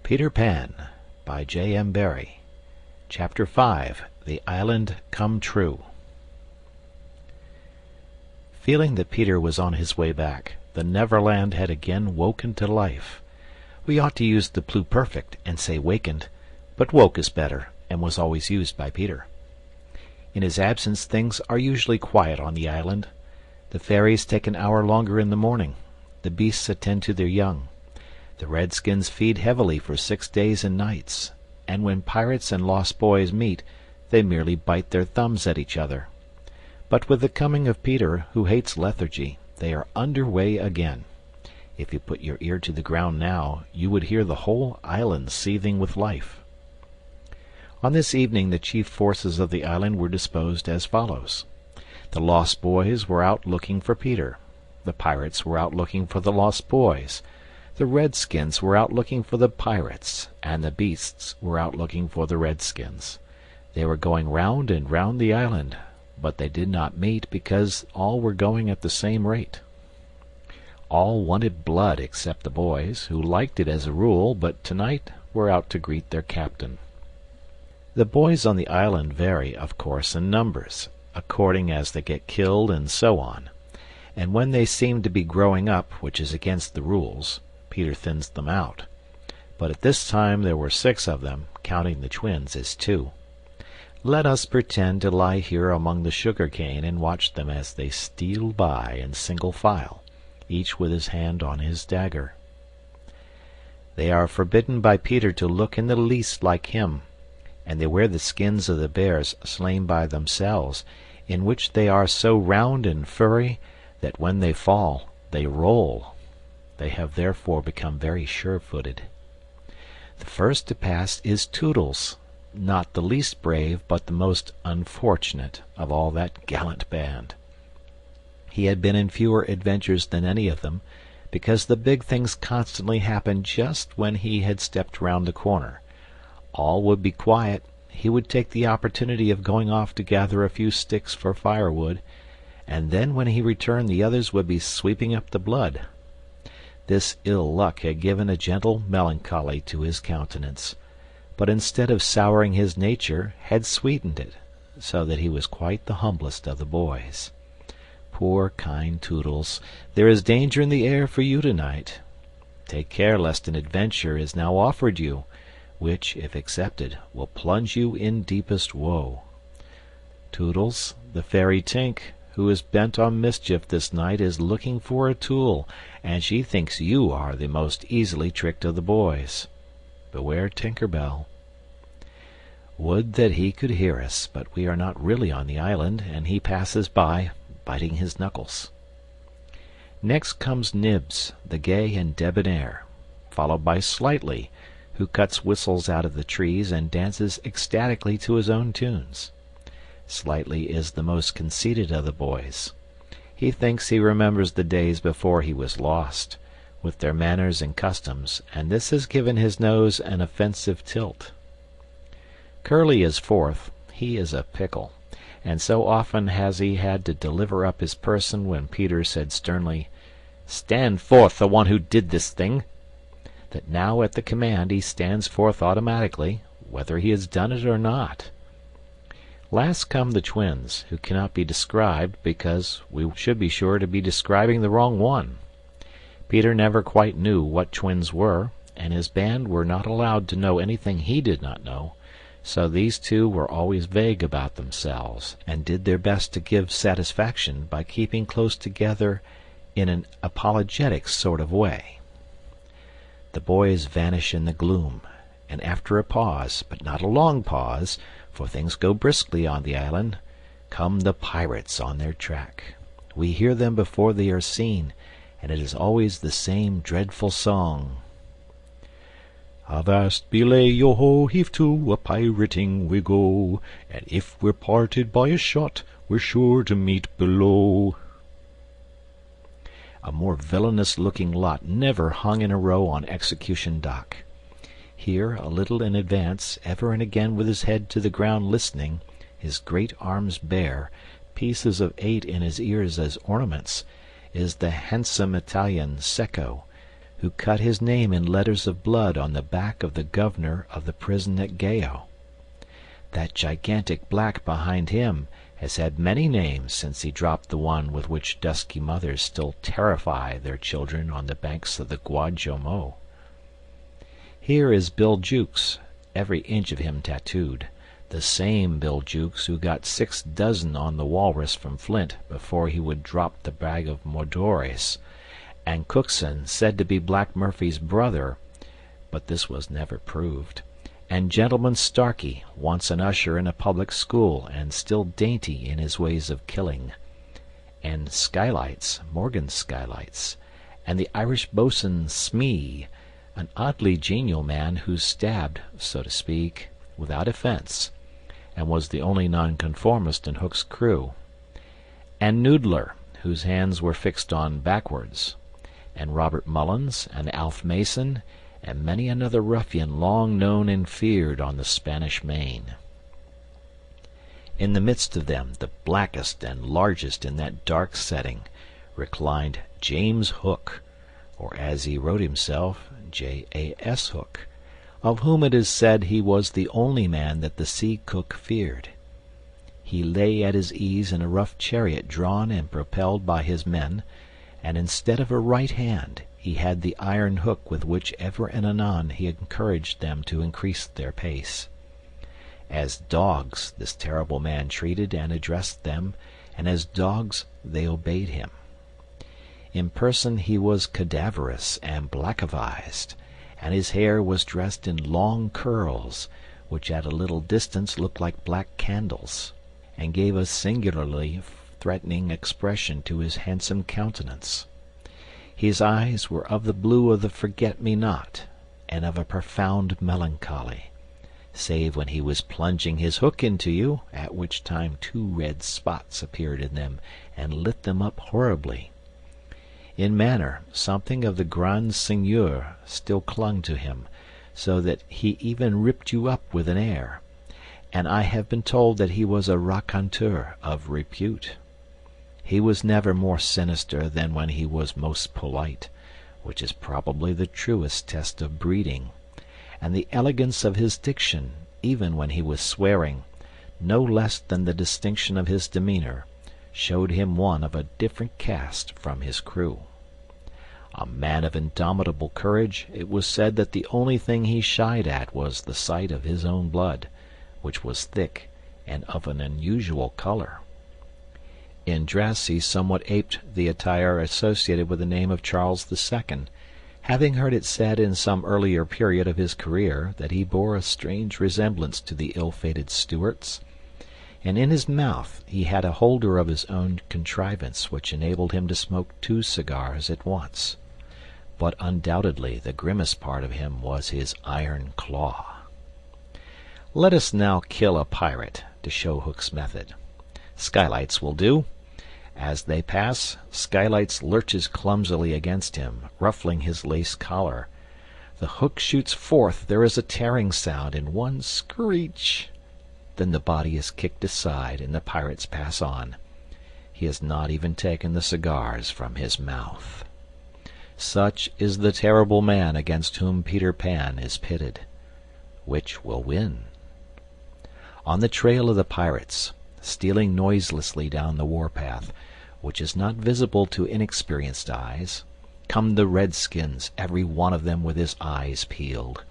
Peter Pan by J. M. Barrie. Chapter 5. The Island Come True. Feeling that Peter was on his way back, the Neverland had again woken to life. We ought to use the pluperfect and say wakened, but woke is better, and was always used by Peter. In his absence things are usually quiet on the island. The fairies take an hour longer in the morning. The beasts attend to their young. The redskins feed heavily for 6 days and nights, and when pirates and lost boys meet, they merely bite their thumbs at each other. But with the coming of Peter, who hates lethargy, they are under way again. If you put your ear to the ground now, you would hear the whole island seething with life. On this evening the chief forces of the island were disposed as follows. The lost boys were out looking for Peter. The pirates were out looking for the lost boys. The redskins were out looking for the pirates, and the beasts were out looking for the redskins. They were going round and round the island, but they did not meet because all were going at the same rate. All wanted blood except the boys, who liked it as a rule, but tonight were out to greet their captain. The boys on the island vary, of course, in numbers, according as they get killed and so on, and when they seem to be growing up, which is against the rules, Peter thins them out. But at this time there were 6 of them, counting the twins as 2. Let us pretend to lie here among the sugar cane and watch them as they steal by in single file, each with his hand on his dagger. They are forbidden by Peter to look in the least like him, and they wear the skins of the bears slain by themselves, in which they are so round and furry that when they fall they roll. They have therefore become very sure-footed. The first to pass is Toodles, not the least brave but the most unfortunate of all that gallant band. He had been in fewer adventures than any of them, because the big things constantly happened just when he had stepped round the corner. All would be quiet. He would take the opportunity of going off to gather a few sticks for firewood, and then when he returned the others would be sweeping up the blood. This ill luck had given a gentle melancholy to his countenance, but instead of souring his nature had sweetened it, so that he was quite the humblest of the boys. Poor kind Toodles, there is danger in the air for you tonight. Take care lest an adventure is now offered you, which, if accepted, will plunge you in deepest woe. Toodles, the fairy Tink, who is bent on mischief this night, is looking for a tool, and she thinks you are the most easily tricked of the boys. Beware Tinker Bell. Would that he could hear us, but we are not really on the island, and he passes by, biting his knuckles. Next comes Nibs, the gay and debonair, followed by Slightly, who cuts whistles out of the trees and dances ecstatically to his own tunes. Slightly is the most conceited of the boys. He thinks he remembers the days before he was lost, with their manners and customs, and this has given his nose an offensive tilt. Curly is 4th. He is a pickle, and so often has he had to deliver up his person when Peter said sternly, "Stand forth, the one who did this thing," that now at the command he stands forth automatically, whether he has done it or not. Last come the twins, who cannot be described because we should be sure to be describing the wrong one. Peter never quite knew what twins were, and his band were not allowed to know anything he did not know, so these 2 were always vague about themselves, and did their best to give satisfaction by keeping close together in an apologetic sort of way. The boys vanish in the gloom, and after a pause, but not a long pause, for things go briskly on the island, come the pirates on their track. We hear them before they are seen, and it is always the same dreadful song. Avast belay, yo-ho, heave to, a pirating we go, and if we're parted by a shot, we're sure to meet below. A more villainous-looking lot never hung in a row on execution dock. Here, a little in advance, ever and again with his head to the ground listening, his great arms bare, pieces of 8 in his ears as ornaments, is the handsome Italian Secco, who cut his name in letters of blood on the back of the governor of the prison at Gayo. That gigantic black behind him has had many names since he dropped the one with which dusky mothers still terrify their children on the banks of the Guadjomo. Here is Bill Jukes, every inch of him tattooed, the same Bill Jukes who got 6 dozen on the walrus from Flint before he would drop the bag of Mordores, and Cookson, said to be Black Murphy's brother, but this was never proved, and Gentleman Starkey, once an usher in a public school and still dainty in his ways of killing, and Skylights, Morgan Skylights, and the Irish boatswain Smee, an oddly genial man who stabbed, so to speak, without offence, and was the only nonconformist in Hook's crew, and Noodler, whose hands were fixed on backwards, and Robert Mullins, and Alf Mason, and many another ruffian long known and feared on the Spanish Main. In the midst of them, the blackest and largest in that dark setting, reclined James Hook, or as he wrote himself, J.A.S. Hook, of whom it is said he was the only man that the sea cook feared. He lay at his ease in a rough chariot drawn and propelled by his men, and instead of a right hand he had the iron hook with which ever and anon he encouraged them to increase their pace. As dogs this terrible man treated and addressed them, and as dogs they obeyed him. In person he was cadaverous and blackavised, and his hair was dressed in long curls, which at a little distance looked like black candles, and gave a singularly threatening expression to his handsome countenance. His eyes were of the blue of the forget-me-not, and of a profound melancholy, save when he was plunging his hook into you, at which time 2 red spots appeared in them and lit them up horribly. In manner, something of the Grand Seigneur still clung to him, so that he even ripped you up with an air, and I have been told that he was a raconteur of repute. He was never more sinister than when he was most polite, which is probably the truest test of breeding, and the elegance of his diction, even when he was swearing, no less than the distinction of his demeanour, showed him one of a different caste from his crew. A man of indomitable courage, it was said that the only thing he shied at was the sight of his own blood, which was thick and of an unusual colour. In dress he somewhat aped the attire associated with the name of Charles II, having heard it said in some earlier period of his career that he bore a strange resemblance to the ill-fated Stuarts, and in his mouth he had a holder of his own contrivance which enabled him to smoke 2 cigars at once. But undoubtedly the grimmest part of him was his iron claw. Let us now kill a pirate, to show Hook's method. Skylights will do. As they pass, Skylights lurches clumsily against him, ruffling his lace collar. The hook shoots forth, there is a tearing sound, and one screech. Then the body is kicked aside, and the pirates pass on. He has not even taken the cigars from his mouth. Such is the terrible man against whom Peter Pan is pitted. Which will win? On the trail of the pirates, stealing noiselessly down the warpath, which is not visible to inexperienced eyes, come the redskins, every one of them with his eyes peeled.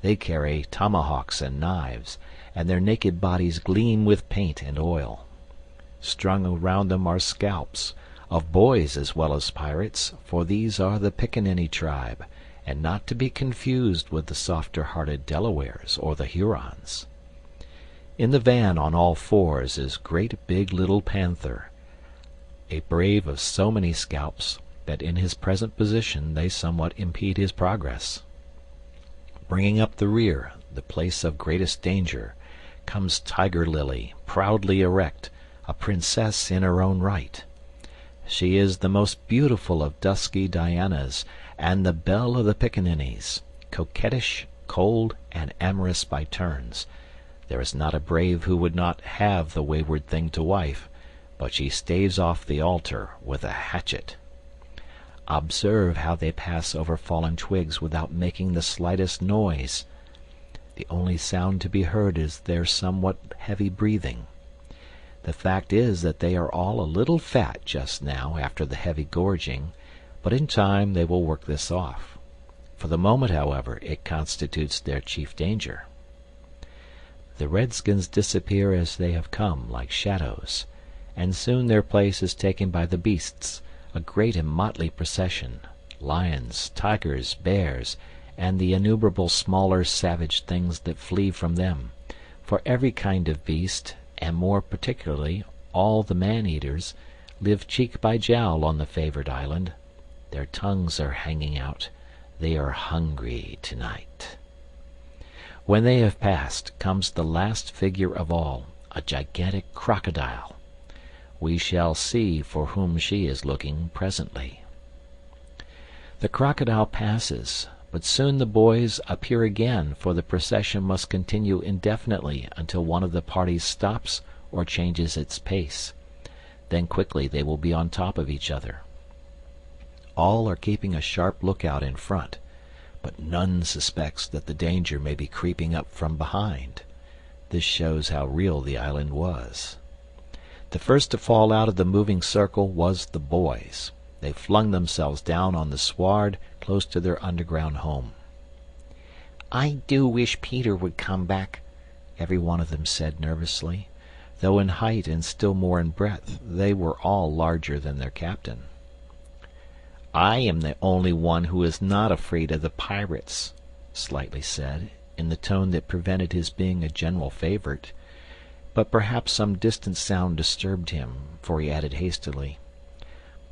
They carry tomahawks and knives, and their naked bodies gleam with paint and oil. Strung around them are scalps, of boys as well as pirates, for these are the Pickaninny tribe, and not to be confused with the softer-hearted Delawares or the Hurons. In the van on all fours is Great Big Little Panther, a brave of so many scalps that in his present position they somewhat impede his progress. Bringing up the rear, the place of greatest danger, comes Tiger Lily, proudly erect, a princess in her own right. She is the most beautiful of dusky Dianas, and the belle of the Pickaninnies, coquettish, cold, and amorous by turns. There is not a brave who would not have the wayward thing to wife, but she staves off the altar with a hatchet. Observe how they pass over fallen twigs without making the slightest noise. The only sound to be heard is their somewhat heavy breathing. The fact is that they are all a little fat just now after the heavy gorging, but in time they will work this off. For the moment, however, it constitutes their chief danger. The redskins disappear as they have come, like shadows, and soon their place is taken by the beasts, a great and motley procession, lions, tigers, bears, and the innumerable smaller savage things that flee from them, for every kind of beast, and more particularly all the man-eaters, live cheek by jowl on the favored island. Their tongues are hanging out. They are hungry tonight. When they have passed, comes the last figure of all, a gigantic crocodile. We shall see for whom she is looking presently. The crocodile passes, but soon the boys appear again, for the procession must continue indefinitely until one of the parties stops or changes its pace. Then quickly they will be on top of each other. All are keeping a sharp lookout in front, but none suspects that the danger may be creeping up from behind. This shows how real the island was. The first to fall out of the moving circle was the boys. They flung themselves down on the sward close to their underground home. "I do wish Peter would come back," every one of them said nervously, though in height and still more in breadth they were all larger than their captain. "I am the only one who is not afraid of the pirates," Slightly said, in the tone that prevented his being a general favorite, but perhaps some distant sound disturbed him, for he added hastily,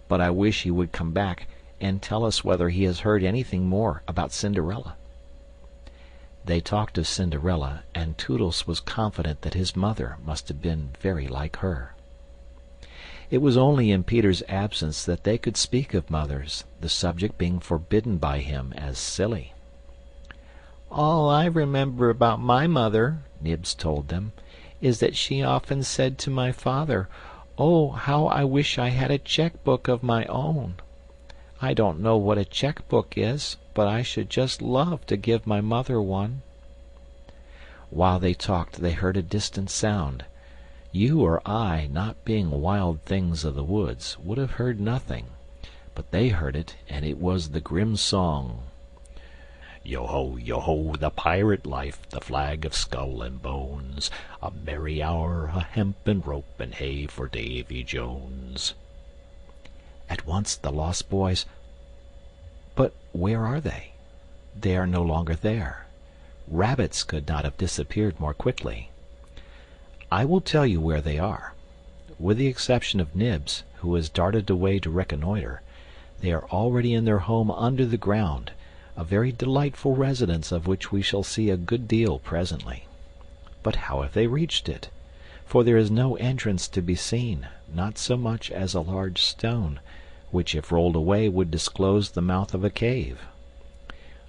"But I wish he would come back and tell us whether he has heard anything more about Cinderella." They talked of Cinderella, and Toodles was confident that his mother must have been very like her. It was only in Peter's absence that they could speak of mothers, the subject being forbidden by him as silly. "All I remember about my mother," Nibs told them, "is that she often said to my father, 'Oh, how I wish I had a check-book of my own.' I don't know what a check-book is, but I should just love to give my mother one." While they talked they heard a distant sound. You or I, not being wild things of the woods, would have heard nothing, but they heard it, and it was the grim song. Yo ho, the pirate life, the flag of skull and bones, a merry hour, a hemp and rope and hay for Davy Jones. At once the lost boys... But where are they? They are no longer there. Rabbits could not have disappeared more quickly. I will tell you where they are. With the exception of Nibs, who has darted away to reconnoiter, they are already in their home under the ground, a very delightful residence of which we shall see a good deal presently. But how have they reached it? For there is no entrance to be seen, not so much as a large stone, which if rolled away would disclose the mouth of a cave.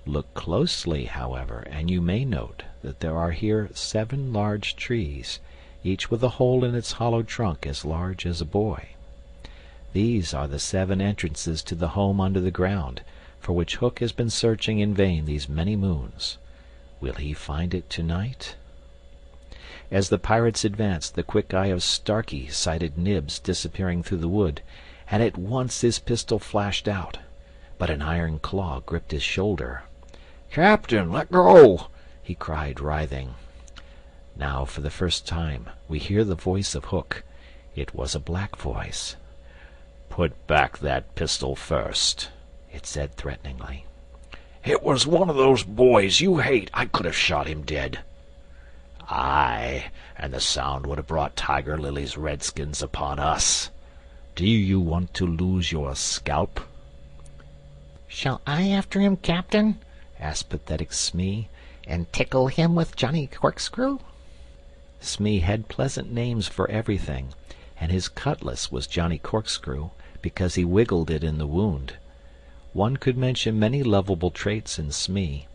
Look closely, however, and you may note that there are here 7 large trees, each with a hole in its hollow trunk as large as a boy. These are the 7 entrances to the home under the ground, for which Hook has been searching in vain these many moons. Will he find it tonight? As the pirates advanced, the quick eye of Starkey sighted Nibs disappearing through the wood, and at once his pistol flashed out, but an iron claw gripped his shoulder. "Captain, let go!" he cried, writhing. Now, for the first time, we hear the voice of Hook. It was a black voice. "Put back that pistol first," it said threateningly. "It was one of those boys you hate. I could have shot him dead." "Aye, and the sound would have brought Tiger Lily's redskins upon us. Do you want to lose your scalp?" "Shall I after him, Captain?" asked pathetic Smee, "and tickle him with Johnny Corkscrew?" Smee had pleasant names for everything, and his cutlass was Johnny Corkscrew because he wiggled it in the wound. One could mention many lovable traits in Smee.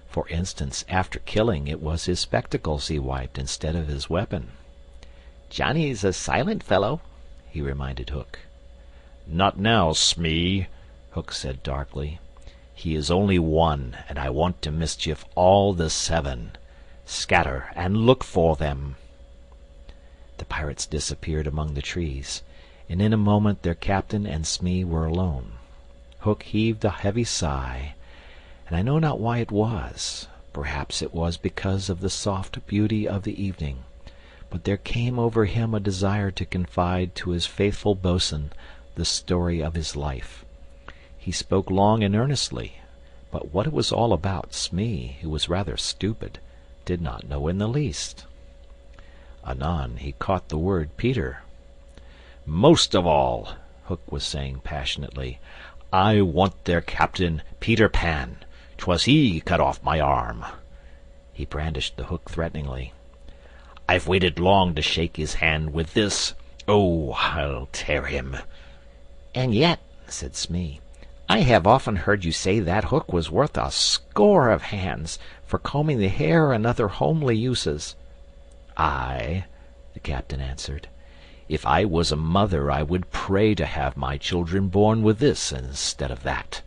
For instance, after killing, it was his spectacles he wiped instead of his weapon. "Johnny's a silent fellow," he reminded Hook. "Not now, Smee," Hook said darkly. "He is only one, and I want to mischief all the 7. Scatter and look for them." The pirates disappeared among the trees, and in a moment their captain and Smee were alone. Hook heaved a heavy sigh, and I know not why it was. Perhaps it was because of the soft beauty of the evening, but there came over him a desire to confide to his faithful bo'sun the story of his life. He spoke long and earnestly, but what it was all about Smee, who was rather stupid, did not know in the least. Anon he caught the word Peter. "Most of all," Hook was saying passionately, "I want their captain, Peter Pan. 'Twas he cut off my arm." He brandished the hook threateningly. "I've waited long to shake his hand with this. Oh, I'll tear him." "And yet," said Smee, "I have often heard you say that hook was worth a score of hands for combing the hair and other homely uses." "Aye," the captain answered. "If I was a mother I would pray to have my children born with this instead of that."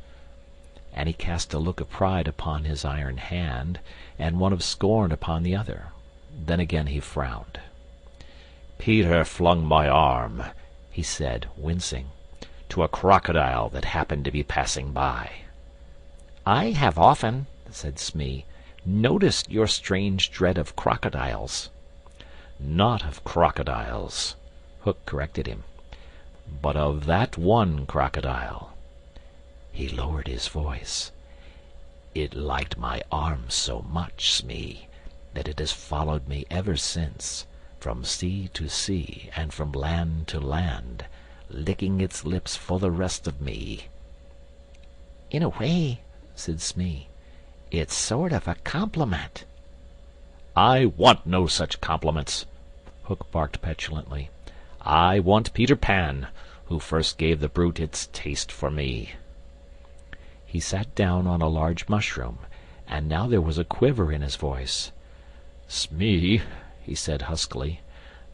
And he cast a look of pride upon his iron hand, and one of scorn upon the other. Then again he frowned. "Peter flung my arm," he said, wincing, "to a crocodile that happened to be passing by." "I have often," said Smee, "noticed your strange dread of crocodiles." "Not of crocodiles," Hook corrected him, "but of that one crocodile." He lowered his voice. "It liked my arm so much, Smee, that it has followed me ever since, from sea to sea and from land to land, licking its lips for the rest of me." "In a way," said Smee, "it's sort of a compliment." "I want no such compliments," Hook barked petulantly. "I want Peter Pan, who first gave the brute its taste for me." He sat down on a large mushroom, and now there was a quiver in his voice. "Smee," he said huskily,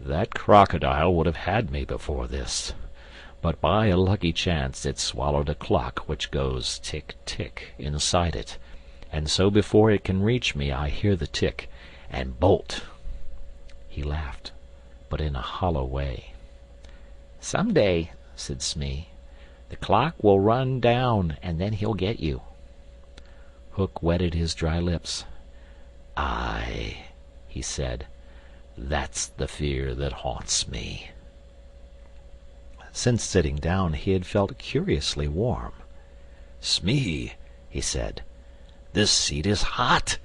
"that crocodile would have had me before this, but by a lucky chance it swallowed a clock which goes tick tick inside it, and so before it can reach me I hear the tick and bolt." He laughed, but in a hollow way. "Some day," said Smee, "the clock will run down, and then he'll get you." Hook wetted his dry lips. "Aye," he said, "that's the fear that haunts me." Since sitting down he had felt curiously warm. "Smee," he said, "this seat is hot."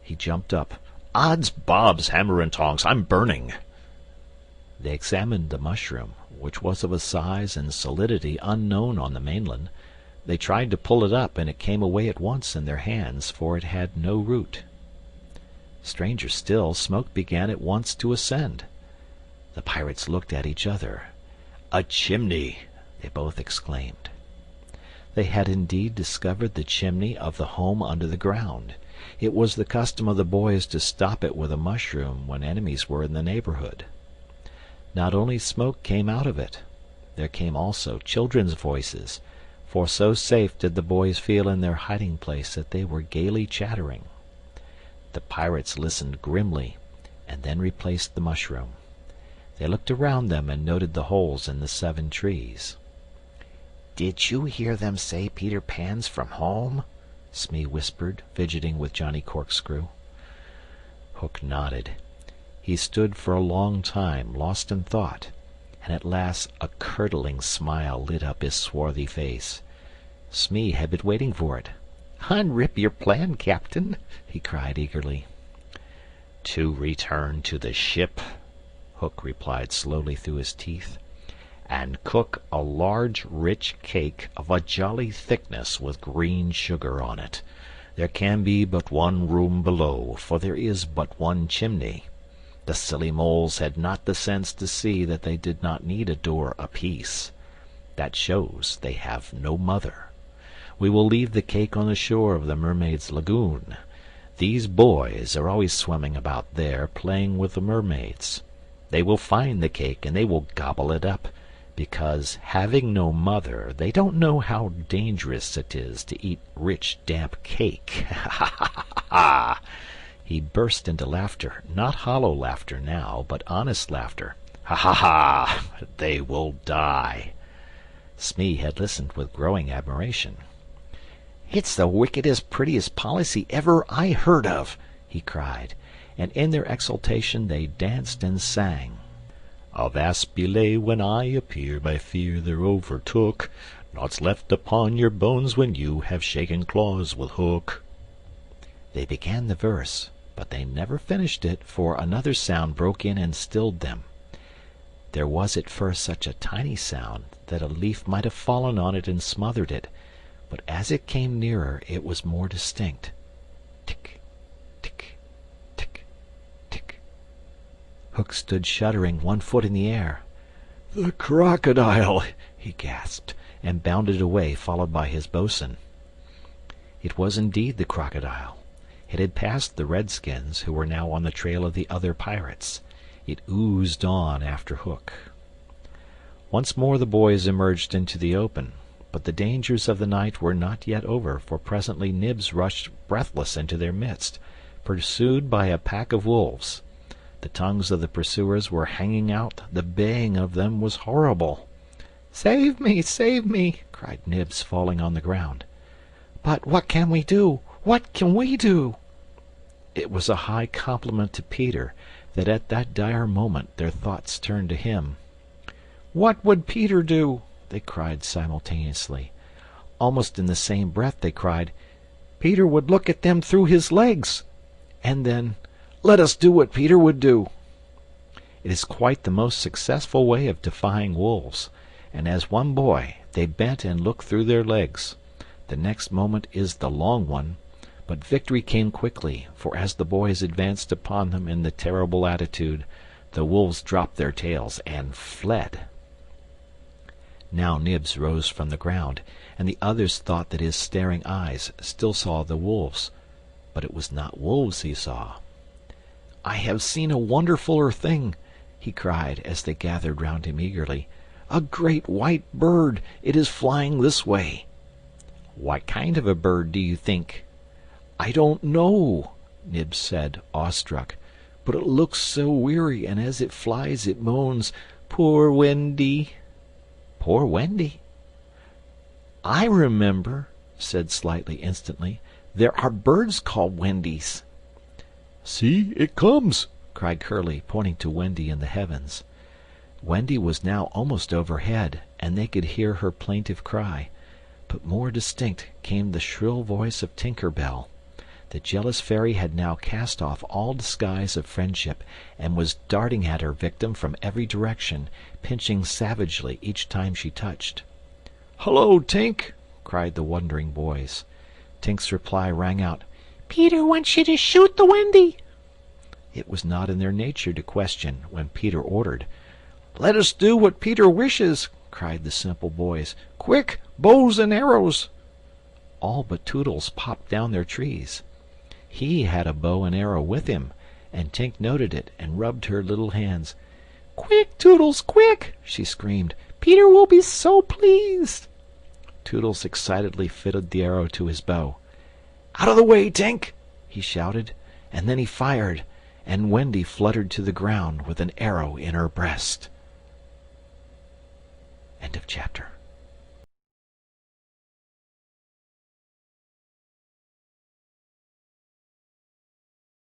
He jumped up. "Odds bobs, hammer and tongs, I'm burning." They examined the mushroom, which was of a size and solidity unknown on the mainland. They tried to pull it up, and it came away at once in their hands, for it had no root. Stranger still, smoke began at once to ascend. The pirates looked at each other. "A chimney!" they both exclaimed. They had indeed discovered the chimney of the home under the ground. It was the custom of the boys to stop it with a mushroom when enemies were in the neighborhood. Not only smoke came out of it, there came also children's voices, for so safe did the boys feel in their hiding place that they were gaily chattering. The pirates listened grimly, and then replaced the mushroom. They looked around them and noted the holes in the 7 trees. "Did you hear them say Peter Pan's from home?" Smee whispered, fidgeting with Johnny Corkscrew. Hook nodded. He stood for a long time, lost in thought, and at last a curdling smile lit up his swarthy face. Smee had been waiting for it. "Unrip your plan, Captain," he cried eagerly. "To return to the ship," Hook replied slowly through his teeth, "and cook a large rich cake of a jolly thickness with green sugar on it. There can be but one room below, for there is but one chimney. The silly moles had not the sense to see that they did not need a door apiece. That shows they have no mother. We will leave the cake on the shore of the mermaids' lagoon. These boys are always swimming about there, playing with the mermaids. They will find the cake and they will gobble it up, Because, having no mother, they don't know how dangerous it is to eat rich, damp cake. Ha ha ha ha! He burst into laughter, not hollow laughter now, but honest laughter. Ha ha ha! They will die. Smee had listened with growing admiration. "It's the wickedest, prettiest policy ever I heard of!" he cried, and in their exultation they danced and sang. "Avast belay when I appear, by fear they're overtook. Naught's left upon your bones when you have shaken claws with hook." They began the verse, but they never finished it, for another sound broke in and stilled them. There was at first such a tiny sound that a leaf might have fallen on it and smothered it, but as it came nearer it was more distinct. Tick, tick, tick, tick. Hook stood shuddering, one foot in the air. "The crocodile!" he gasped, and bounded away, followed by his bo'sun. It was indeed the crocodile. It had passed the redskins, who were now on the trail of the other pirates. It oozed on after Hook. Once more the boys emerged into the open, but the dangers of the night were not yet over, for presently Nibs rushed breathless into their midst, pursued by a pack of wolves. The tongues of the pursuers were hanging out, the baying of them was horrible. "Save me! Save me!" cried Nibs, falling on the ground. "But what can we do? What can we do?" It was a high compliment to Peter that at that dire moment their thoughts turned to him. "What would Peter do?" they cried simultaneously. Almost in the same breath they cried, "Peter would look at them through his legs." And then, "Let us do what Peter would do." It is quite the most successful way of defying wolves, and as one boy they bent and looked through their legs. The next moment is the long one, but victory came quickly, for as the boys advanced upon them in the terrible attitude, the wolves dropped their tails and fled. Now Nibs rose from the ground, and the others thought that his staring eyes still saw the wolves, but it was not wolves he saw. "I have seen a wonderfuller thing," he cried, as they gathered round him eagerly. "A great white bird! It is flying this way." "What kind of a bird do you think?" "I don't know," Nibs said, awestruck, "but it looks so weary, and as it flies it moans, 'Poor Wendy!'" "Poor Wendy?" "I remember," said Slightly instantly. "There are birds called Wendies." "See, it comes!" cried Curly, pointing to Wendy in the heavens. Wendy was now almost overhead, and they could hear her plaintive cry, but more distinct came the shrill voice of Tinker Bell. The jealous fairy had now cast off all disguise of friendship, and was darting at her victim from every direction, pinching savagely each time she touched. "Hullo, Tink!" cried the wondering boys. Tink's reply rang out, "Peter wants you to shoot the Wendy." It was not in their nature to question when Peter ordered. "Let us do what Peter wishes," cried the simple boys. "Quick, bows and arrows!" All but Toodles popped down their trees. He had a bow and arrow with him, and Tink noted it and rubbed her little hands. "Quick, Toodles, quick!" she screamed. "Peter will be so pleased." Toodles excitedly fitted the arrow to his bow. "Out of the way, Tink!" he shouted, and then he fired, and Wendy fluttered to the ground with an arrow in her breast. End of chapter.